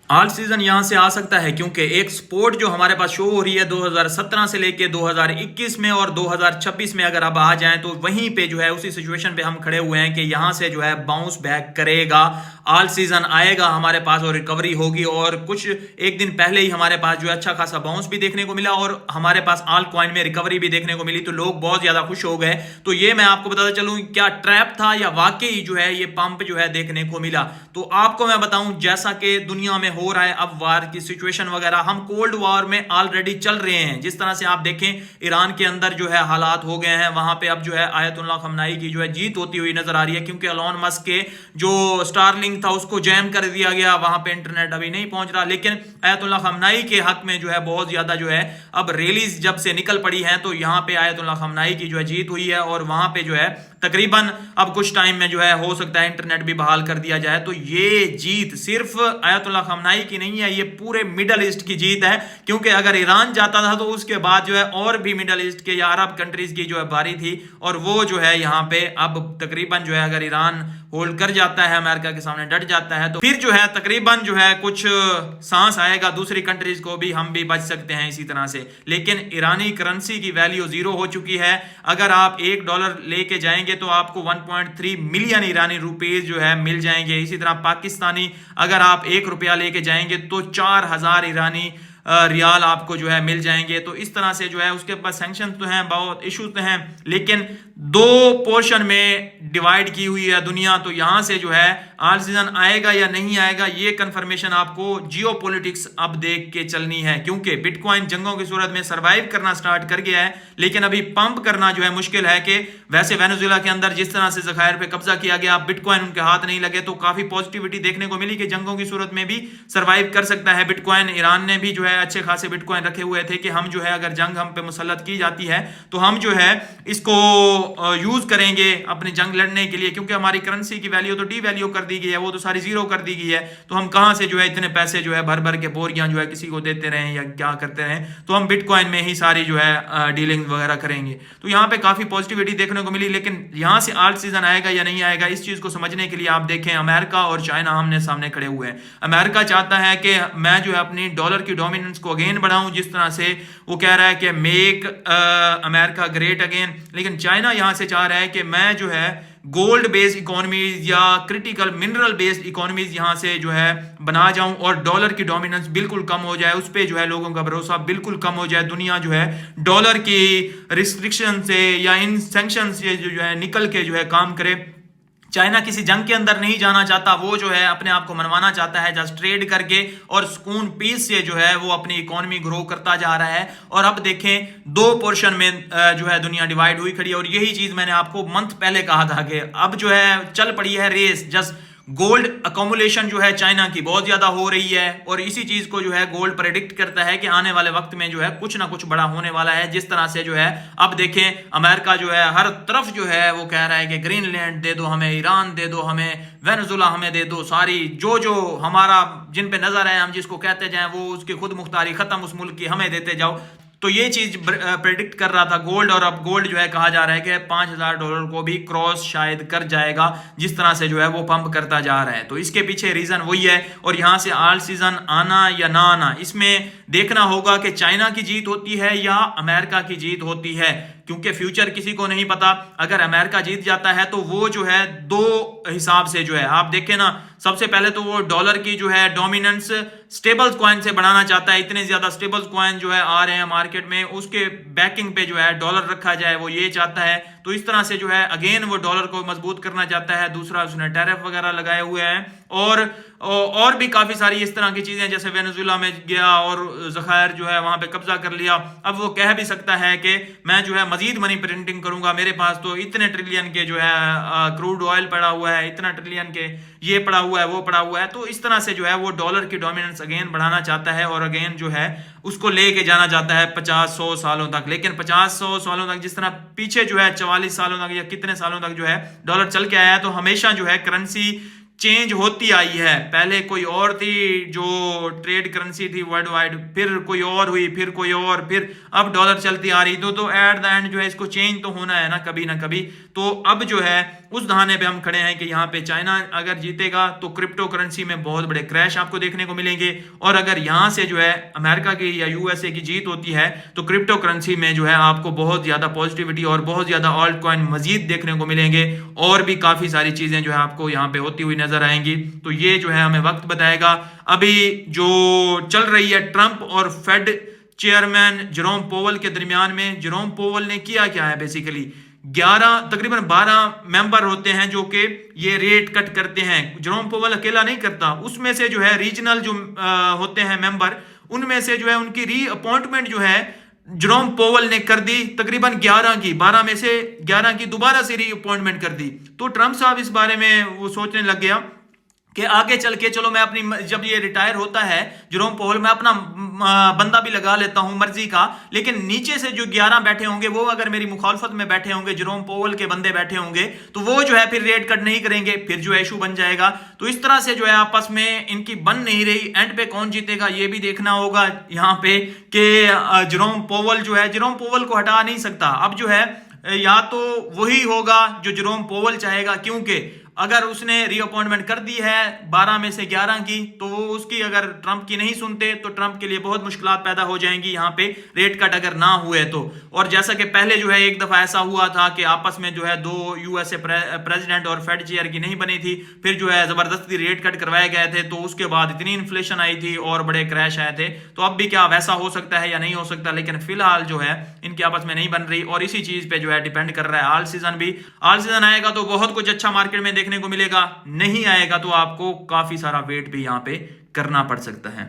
All season यहां से आ सकता है क्योंकि एक स्पोर्ट जो हमारे पास शो हो रही है 2017 से लेके 2021 में और 2026 में अगर अब आ जाएं तो वहीं पे जो है उसी सिचुएशन पे हम खड़े हुए हैं कि यहां से जो है बाउंस बैक करेगा। ऑल सीजन आएगा हमारे पास और रिकवरी होगी, और कुछ एक दिन पहले ही हमारे पास जो है अच्छा खासा बाउंस भी देखने को मिला और हमारे पास ऑल कॉइन में रिकवरी भी देखने को मिली, तो लोग बहुत ज्यादा खुश हो गए। तो ये मैं आपको बताता चलूं क्या ट्रैप था या वाकई जो है ये पंप जो है देखने को मिला। तो आपको मैं बताऊं जैसा कि दुनिया में हो रहा है अब वार की सिचुएशन वगैरह, हम कोल्ड वॉर में ऑलरेडी चल रहे हैं। जिस तरह से आप देखें ईरान के अंदर जो है हालात हो गए हैं, वहां पे अब जो है आयतुल्लाह खमनाई की जो है जीत होती हुई नजर आ रही है, क्योंकि एलोन मस्क के जो स्टारलिंक था उसको जैम कर दिया गया, वहां पे इंटरनेट अभी नहीं पहुंच रहा। लेकिन आयतुल्लाह खमनाई के हक में जो है बहुत ज्यादा जो है अब रैलीज जब से निकल पड़ी हैं, तो यहां पे आयतुल्लाह खमनाई की जो है जीत हुई है और वहां पे जो है तकरीबन अब कुछ टाइम में जो है हो सकता है इंटरनेट भी बहाल कर दिया जाए। तो ये जीत सिर्फ आयतुल्लाह खमनाई की नहीं है, ये पूरे मिडल ईस्ट की जीत है, क्योंकि अगर ईरान जाता था तो उसके बाद जो है और भी मिडल ईस्ट के या अरब कंट्रीज की जो है बारी थी, और वो जो है यहाँ पे अब तकरीबन जो है अगर ईरान होल्ड कर जाता है, अमेरिका के सामने डट जाता है, तो फिर जो है तकरीबन जो है कुछ सांस आएगा, दूसरी कंट्रीज को भी, हम भी बच सकते हैं इसी तरह से। लेकिन ईरानी करेंसी की वैल्यू जीरो हो चुकी है। अगर आप $1 लेके जाएंगे तो आपको 1.3 मिलियन ईरानी रुपीज जो है मिल जाएंगे। इसी तरह पाकिस्तानी अगर आप ₹1 लेके जाएंगे तो 4000 ईरानी रियाल आपको जो है मिल जाएंगे। तो इस तरह से जो है उसके पास सैंक्शन तो हैं, बहुत इश्यूज तो हैं, लेकिन दो पोर्शन में डिवाइड की हुई है दुनिया। तो यहां से जो है ऑल सीजन आएगा या नहीं आएगा ये कंफर्मेशन आपको जियोपॉलिटिक्स अब देख के चलनी है, क्योंकि बिटकॉइन जंगों की सूरत में सरवाइव करना स्टार्ट कर गया है, लेकिन अभी पंप करना जो है मुश्किल है। कि वैसे वेनेजुएला के अंदर जिस तरह से जखायर पे कब्जा किया गया, बिटकॉइन उनके हाथ नहीं लगे, तो काफी पॉजिटिविटी देखने को मिली कि जंगों की सूरत में भी सरवाइव कर सकता है बिटकॉइन। ईरान ने भी जो है अच्छे खासे बिटकॉइन रखे हुए थे कि हम जो है अगर जंग हम पे मुसल्लत की जाती है तो हम जो है इसको यूज करेंगे अपनी जंग लड़ने के लिए, क्योंकि हमारी करेंसी की वैल्यू तो डी वैल्यू कर दी गई है, वो तो सारी जीरो कर दी गई है। तो हम कहां से जो है इतने पैसे जो है भर भर के बोरियां जो है किसी को देते रहें या क्या करते रहें, तो हम बिटकॉइन में ही सारी जो है डीलिंग वगैरह करेंगे। तो यहाँ पे काफी पॉजिटिविटी देखने को मिली। लेकिन यहां से ऑल सीजन आएगा या नहीं आएगा इस चीज को समझने के लिए आप देखें अमेरिका और चाइना आमने सामने खड़े हुए हैं। अमेरिका चाहता है कि मैं जो है अपनी डॉलर की डोमिनेंस को अगेन बढ़ाऊं, जिस तरह से वो कह रहा है कि मेक अमेरिका ग्रेट अगेन। लेकिन चाइना यहां से चाह रहा है कि मैं जो है गोल्ड बेस्ड इकोनॉमीज या क्रिटिकल मिनरल बेस्ड इकोनॉमीज यहां से जो है बना जाऊं और डॉलर की डोमिनेंस बिल्कुल कम हो जाए, उस पर जो है लोगों का भरोसा बिल्कुल कम हो जाए। दुनिया जो है डॉलर की रिस्ट्रिक्शन से या इन सैंक्शन से जो है निकल के जो है काम करे। चाइना किसी जंग के अंदर नहीं जाना चाहता, वो जो है अपने आप को मनवाना चाहता है जस्ट ट्रेड करके और सुकून पीस से जो है वो अपनी इकोनॉमी ग्रो करता जा रहा है। और अब देखें दो पोर्शन में जो है दुनिया डिवाइड हुई खड़ी है, और यही चीज मैंने आपको मंथ पहले कहा था कि अब जो है चल पड़ी है रेस। जस्ट गोल्ड अकोमुलेशन जो है चाइना की बहुत ज्यादा हो रही है, और इसी चीज को जो है गोल्ड प्रेडिक्ट करता है कि आने वाले वक्त में जो है कुछ ना कुछ बड़ा होने वाला है। जिस तरह से जो है अब देखें अमेरिका जो है हर तरफ जो है वो कह रहा है कि ग्रीनलैंड दे दो हमें, ईरान दे दो हमें, वेनेजुला हमें दे दो, सारी जो जो हमारा जिन पे नजर है हम जिसको कहते जाएं वो उसकी खुद मुख्तारी खत्म उस मुल्क की हमें देते जाओ। तो ये चीज प्रेडिक्ट कर रहा था गोल्ड, और अब गोल्ड जो है कहा जा रहा है कि $5000 को भी क्रॉस शायद कर जाएगा, जिस तरह से जो है वो पंप करता जा रहा है। तो इसके पीछे रीजन वही है। और यहां से ऑल सीजन आना या ना आना इसमें देखना होगा कि चाइना की जीत होती है या अमेरिका की जीत होती है, क्योंकि फ्यूचर किसी को नहीं पता। अगर अमेरिका जीत जाता है तो वो जो है दो हिसाब से जो है आप देखें ना, सबसे पहले तो वो डॉलर की जो है डोमिनेंस स्टेबल कॉइन से बढ़ाना चाहता है। इतने ज्यादा स्टेबल कॉइन जो है आ रहे हैं मार्केट में, उसके बैकिंग पे जो है डॉलर रखा जाए, वो ये चाहता है। तो इस तरह से जो है अगेन वो डॉलर को मजबूत करना चाहता है। दूसरा उसने टैरिफ वगैरह लगाए हुए हैं, और भी काफी सारी इस तरह की चीजें, जैसे वेनेजुएला में गया और जखायर जो है वहां पे कब्जा कर लिया। अब वो कह भी सकता है कि मैं जो है मजीद मनी प्रिंटिंग करूंगा, मेरे पास तो इतने ट्रिलियन के जो है क्रूड ऑयल पड़ा हुआ है, इतना ट्रिलियन के ये पड़ा हुआ है वो पड़ा हुआ है। तो इस तरह से जो है वो डॉलर की डोमिनेंस अगेन बढ़ाना चाहता है, और अगेन जो है उसको लेके जाना चाहता है 50-100 सालों तक। लेकिन 50-100 सालों तक जिस तरह पीछे जो है 44 सालों तक या कितने सालों तक जो है डॉलर चल के आया है, तो हमेशा जो है करेंसी चेंज होती आई है। पहले कोई और थी जो ट्रेड करेंसी थी वर्ल्ड वाइड, फिर कोई और हुई, फिर कोई और, फिर अब डॉलर चलती आ रही। तो एट द एंड जो है इसको चेंज तो होना है ना कभी ना कभी। तो अब जो है उस दहाने पे हम खड़े हैं कि यहाँ पे चाइना अगर जीतेगा तो क्रिप्टो करेंसी में बहुत बड़े क्रैश आपको देखने को मिलेंगे, और अगर यहाँ से जो है अमेरिका की या यूएसए की जीत होती है तो क्रिप्टो करेंसी में जो है आपको बहुत ज्यादा पॉजिटिविटी और बहुत ज्यादा ऑल्ट कॉइन मजीद देखने को मिलेंगे, और भी काफी सारी चीजें जो है आपको यहाँ पे होती हुई नजर आएंगी। तो ये जो है हमें वक्त बताएगा। अभी जो चल रही है ट्रंप और फेड चेयरमैन जेरोम पोवल के दरमियान में, जेरोम पोवल ने किया क्या है, बेसिकली 11 तकरीबन 12 मेंबर होते हैं जो कि ये रेट कट करते हैं। जेरोम पोवल अकेला नहीं करता, उसमें से जो है रीजनल जो होते हैं मेंबर, उनमें से जो है उनकी री अपॉइंटमेंट जो है जेरोम पोवल ने कर दी, तकरीबन 11 की, 12 में से 11 की दोबारा से री अपॉइंटमेंट कर दी। तो ट्रंप साहब इस बारे में वो सोचने लग गया कि आगे चल के चलो मैं अपनी, जब ये रिटायर होता है जेरोम पोवल, मैं अपना बंदा भी लगा लेता हूं मर्जी का, लेकिन नीचे से जो 11 बैठे होंगे वो अगर मेरी मुखालफत में बैठे होंगे, जेरोम पोवल के बंदे बैठे होंगे, तो वो जो है फिर रेट कट नहीं करेंगे, फिर जो है इशू बन जाएगा। तो इस तरह से जो है आपस में इनकी बन नहीं रही। एंड पे कौन जीतेगा ये भी देखना होगा यहाँ पे कि जेरोम पोवल जो है, जेरोम पोवल को हटा नहीं सकता। अब जो है या तो वही होगा जो जेरोम पोवल चाहेगा, क्योंकि अगर उसने रीअपॉइंटमेंट कर दी है 12 में से 11 की, तो वो उसकी अगर ट्रंप की नहीं सुनते तो ट्रंप के लिए बहुत मुश्किलात पैदा हो जाएंगी यहाँ पे रेट कट अगर ना हुए तो। और जैसा कि पहले जो है एक दफा ऐसा हुआ था कि आपस में जो है दो यूएसए प्रेसिडेंट और फेड चेयर की नहीं बनी थी, फिर जो है जबरदस्ती रेट कट करवाए गए थे, तो उसके बाद इतनी इन्फ्लेशन आई थी और बड़े क्रैश आए थे। तो अब भी क्या वैसा हो सकता है या नहीं हो सकता, लेकिन फिलहाल जो है इनकी आपस में नहीं बन रही, और इसी चीज पे जो है डिपेंड कर रहा है ऑल सीजन भी। ऑल सीजन आएगा तो बहुत कुछ अच्छा मार्केट में देखने को मिलेगा, नहीं आएगा तो आपको काफी सारा वेट भी यहाँ पे करना पड़ सकता है।